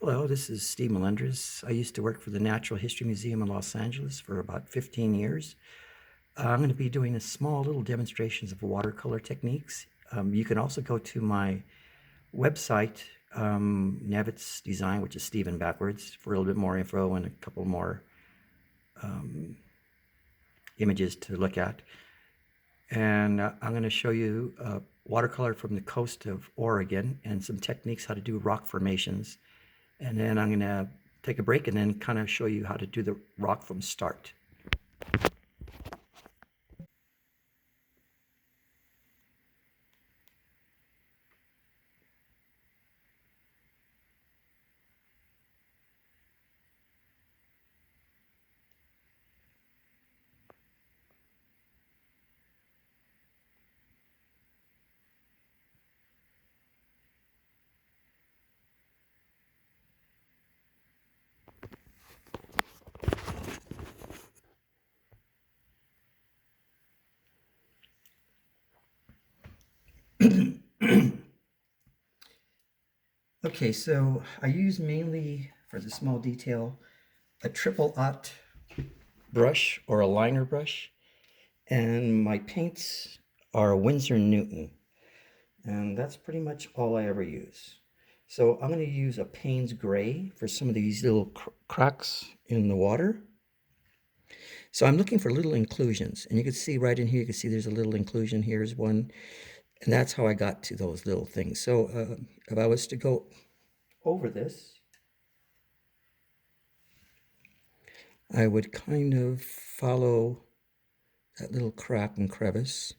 Hello, this is Steve Melendrez. I used to work for the Natural History Museum in Los Angeles for about 15 years. I'm going to be doing a small little demonstrations of watercolor techniques. You can also go to my website, Nevets Design, which is Steven backwards, for a little bit more info and a couple more images to look at. And I'm going to show you watercolor from the coast of Oregon and some techniques how to do rock formations. And then I'm going to take a break and then kind of show you how to do the rock from start. Okay, so I use mainly for the small detail a triple aught brush or a liner brush, and my paints are a Winsor Newton, and that's pretty much all I ever use. So I'm going to use a Payne's Gray for some of these little cracks in the water. So I'm looking for little inclusions, and you can see right in here, you can see there's a little inclusion. Here's one, and that's how I got to those little things. So if I was to go over this, I would kind of follow that little crack and crevice,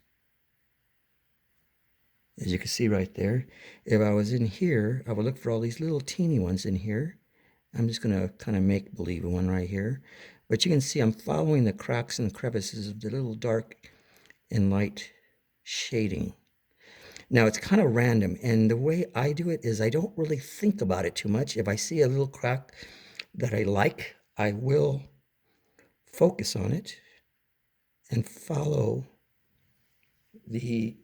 as you can see right there. If I was in here, I would look for all these little teeny ones in here. I'm just going to kind of make believe one right here. But you can see I'm following the cracks and crevices of the little dark and light shading. Now it's kind of random, and the way I do it is I don't really think about it too much. If I see a little crack that I like, I will focus on it and follow the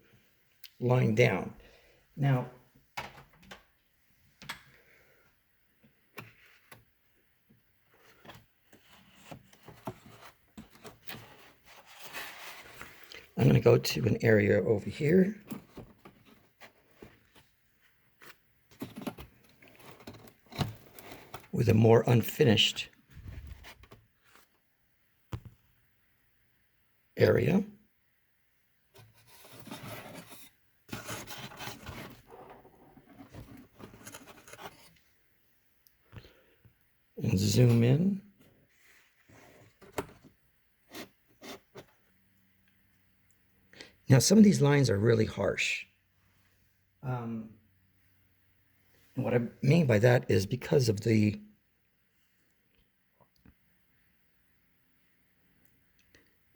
line down. Now, I'm going to go to an area over here. With a more unfinished area. And zoom in. Now some of these lines are really harsh. And what I mean by that is because of the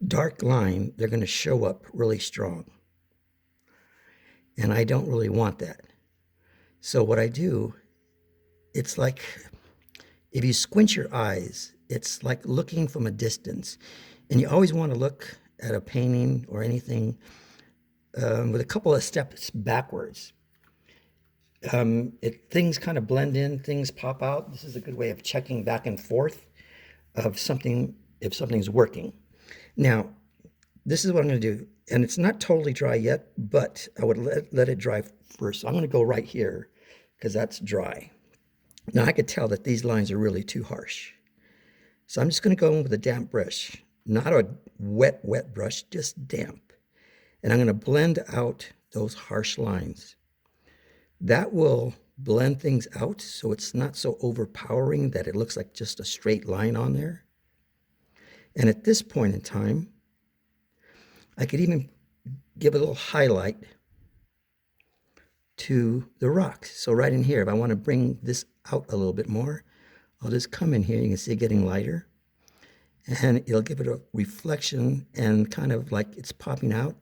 dark line, they're going to show up really strong. And I don't really want that. So what I do, it's like if you squint your eyes, it's like looking from a distance. And you always want to look at a painting or anything with a couple of steps backwards. Things kind of blend in, things pop out. This is a good way of checking back and forth of something, if something's working. Now, this is what I'm going to do. And it's not totally dry yet, but I would let it dry first. So I'm going to go right here because that's dry. Now I could tell that these lines are really too harsh. So I'm just going to go in with a damp brush, not a wet brush, just damp. And I'm going to blend out those harsh lines. That will blend things out so it's not so overpowering that it looks like just a straight line on there. And at this point in time, I could even give a little highlight to the rocks. So right in here, if I want to bring this out a little bit more, I'll just come in here. You can see it getting lighter. And it'll give it a reflection and kind of like it's popping out.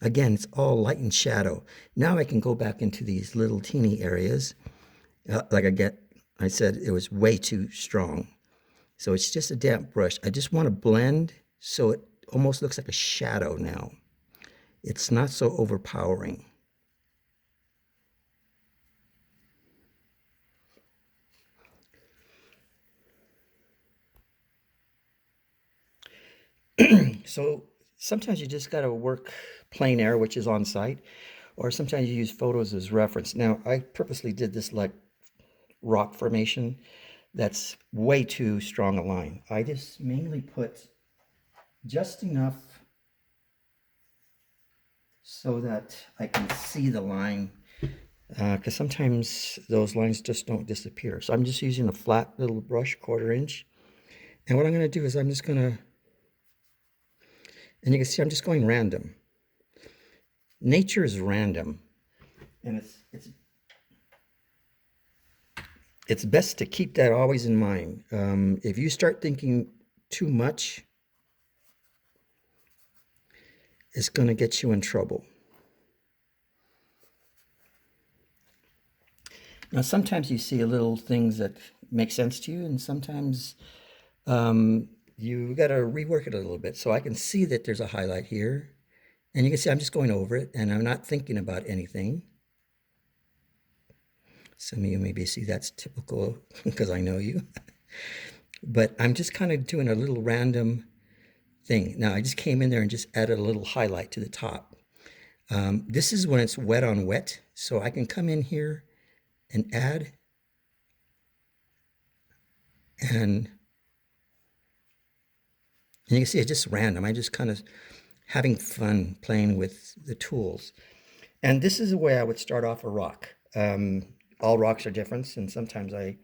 Again, it's all light and shadow. Now I can go back into these little teeny areas. Like I said, it was way too strong. So it's just a damp brush. I just want to blend so it almost looks like a shadow now. It's not so overpowering. So sometimes you just got to work plein air, which is on site, or sometimes you use photos as reference. Now, I purposely did this like rock formation that's way too strong a line. I just mainly put just enough so that I can see the line, because sometimes those lines just don't disappear. So I'm just using a flat little brush, 1/4 inch. And what I'm going to do is I'm just going to, and you can see I'm just going random. Nature is random, and it's best to keep that always in mind. If you start thinking too much, it's going to get you in trouble. Now, sometimes you see little things that make sense to you, and sometimes you got to rework it a little bit. So I can see that there's a highlight here, and you can see I'm just going over it, and I'm not thinking about anything. Some of you maybe see that's typical because I know you. But I'm just kind of doing a little random thing. Now, I just came in there and just added a little highlight to the top. This is when it's wet on wet, so I can come in here and add, and you can see it's just random. I'm just kind of having fun playing with the tools. And this is the way I would start off a rock. All rocks are different, and sometimes I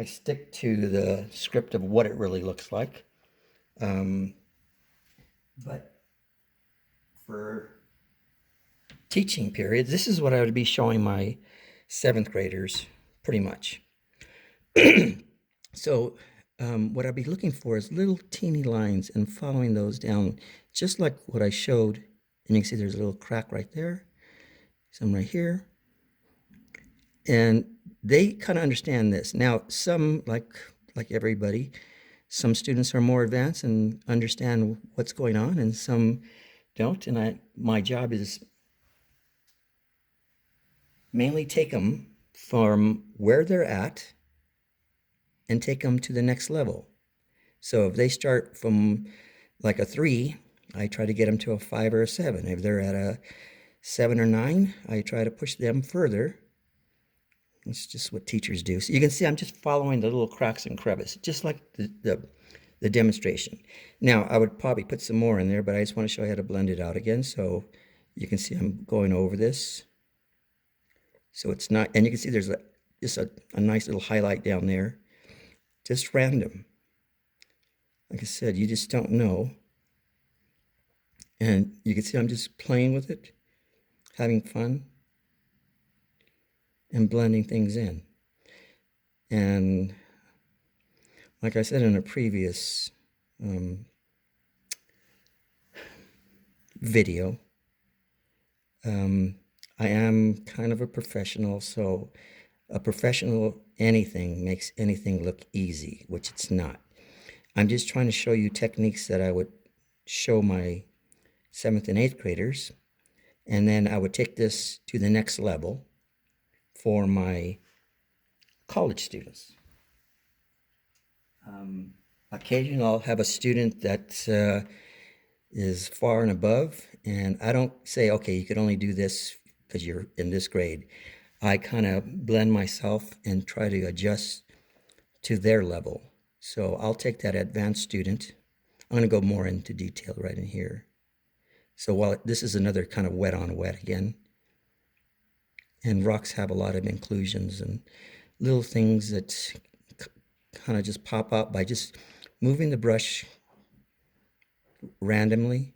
stick to the script of what it really looks like. But for teaching periods, this is what I would be showing my 7th graders pretty much. So what I'd be looking for is little teeny lines and following those down, just like what I showed. And you can see there's a little crack right there, some right here. And they kind of understand this. Now, some, like everybody, some students are more advanced and understand what's going on, and some don't. And my job is mainly take them from where they're at and take them to the next level. So if they start from like a 3, I try to get them to a 5 or a 7. If they're at a 7 or 9, I try to push them further. It's just what teachers do. So you can see I'm just following the little cracks and crevices, just like the demonstration. Now, I would probably put some more in there, but I just want to show you how to blend it out again. So you can see I'm going over this. So it's not, and you can see there's just a nice little highlight down there. Just random. Like I said, you just don't know. And you can see I'm just playing with it, having fun, and blending things in. And like I said in a previous video, I am kind of a professional, so a professional anything makes anything look easy, which it's not. I'm just trying to show you techniques that I would show my 7th and 8th graders, and then I would take this to the next level for my college students. Occasionally I'll have a student that is far and above, and I don't say, okay, you could only do this because you're in this grade. I kind of blend myself and try to adjust to their level. So I'll take that advanced student. I'm going to go more into detail right in here. So while this is another kind of wet on wet again, and rocks have a lot of inclusions and little things that kind of just pop out by just moving the brush randomly.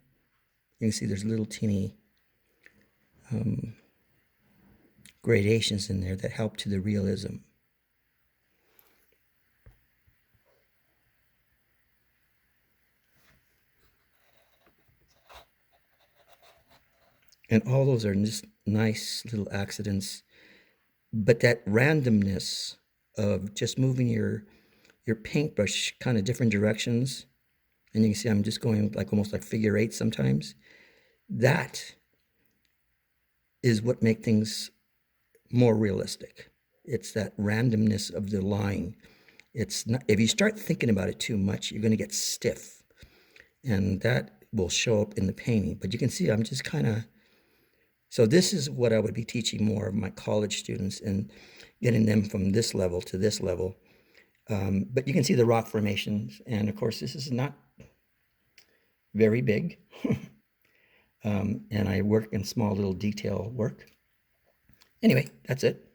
You can see there's little teeny gradations in there that help to the realism. And all those are just nice little accidents. But that randomness of just moving your paintbrush kind of different directions, and you can see I'm just going like almost like figure 8 sometimes. That is what makes things more realistic. It's that randomness of the line. It's not, if you start thinking about it too much, you're going to get stiff. and that will show up in the painting. But you can see I'm just kind of, so this is what I would be teaching more of my college students and getting them from this level to this level. But you can see the rock formations, and of course this is not very big. And I work in small little detail work. Anyway, that's it.